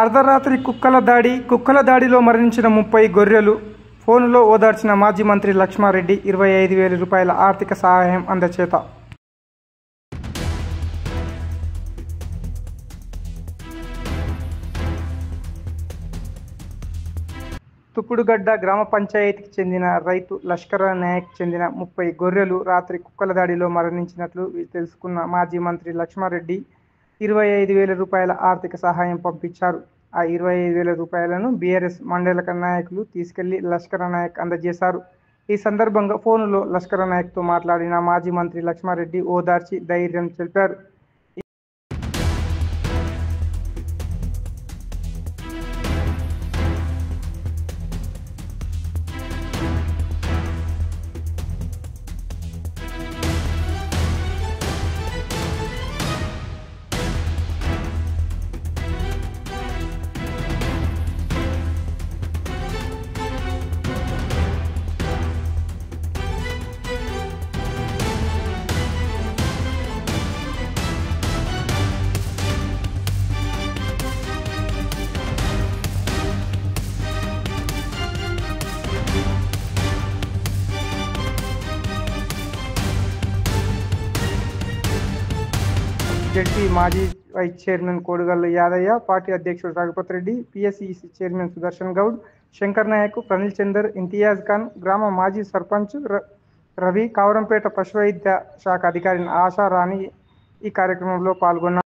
అర్ధరాత్రి కుక్కల దాడిలో మరణించిన 30 గొర్రెలు. ఫోనులో ఓదార్చిన మాజీ మంత్రి లక్ష్మారెడ్డి. 25,000 రూపాయల ఆర్థిక సహాయం అందచేత. తుప్పుడుగడ్డ గ్రామ పంచాయతీకి చెందిన రైతు లష్కర నాయక్ చెందిన 30 గొర్రెలు రాత్రి కుక్కల దాడిలో మరణించినట్లు తెలుసుకున్న మాజీ మంత్రి లక్ష్మారెడ్డి 25,000 రూపాయల ఆర్థిక సహాయం పంపించారు. ఆ 25,000 రూపాయలను బీఆర్ఎస్ మండల నాయకులు తీసుకెళ్లి లష్కర నాయక్ అందజేశారు. ఈ సందర్భంగా ఫోనులో లష్కర నాయక్తో మాట్లాడిన మాజీ మంత్రి లక్ష్మారెడ్డి ఓదార్చి ధైర్యం తెలిపారు. జెడ్పీ మాజీ వైస్ చైర్మన్ కోడుగల్లు యాదయ్య, పార్టీ అధ్యక్షుడు రఘుపతి రెడ్డి, పిఎస్సిసి చైర్మన్ సుదర్శన్ గౌడ్, శంకర్ నాయక్, ప్రనిల్ చందర్, ఇంతియాజ్ ఖాన్, గ్రామ మాజీ సర్పంచ్ రవి, కావరంపేట పశువైద్య శాఖ అధికారి ఆశా రాణి ఈ కార్యక్రమంలో పాల్గొన్నారు.